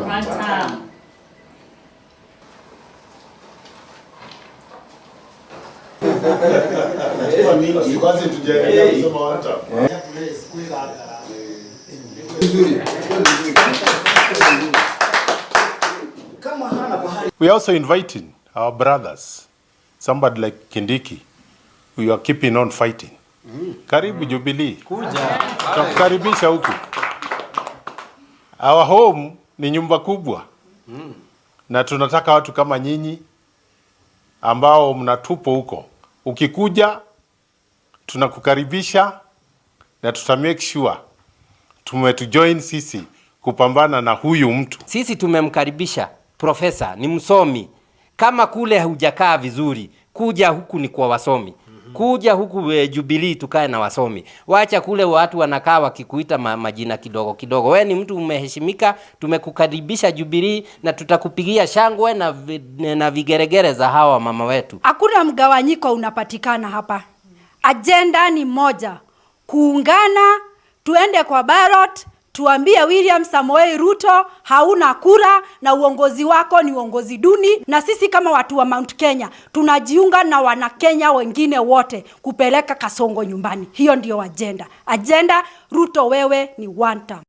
One term. We are also inviting our brothers, somebody like Kindiki, who are keeping on fighting. Karibu Jubilee. Tunakukaribisha huku. Our home ni nyumba kubwa. Na tunataka watu kama nyinyi ambao mnatupo huko. Ukikuja tunakukaribisha na tuta make sure tumetujoin sisi kupambana na huyu mtu. Sisi tumemkaribisha profesa, ni msomi. Kama kule hujakaa vizuri, kuja huku ni kwa wasomi. Kuja huku Jubilee tukae na wasomi. Wacha kule watu wanakaa wakikuita majina kidogo kidogo. Wewe ni mtu umeheshimika, tumekukaribisha Jubilee na tutakupigia shangwe na vigeregere za hawa mama wetu. Hakuna mgawanyiko unapatikana hapa. Agenda ni moja. Kuungana, tuende kwa ballot, tuambie William Samoei Ruto hauna kura na uongozi wako ni uongozi duni, na sisi kama watu wa Mount Kenya tunajiunga na wana Kenya wengine wote kupeleka Kasongo nyumbani. Hiyo ndio agenda. Agenda Ruto, wewe ni one term.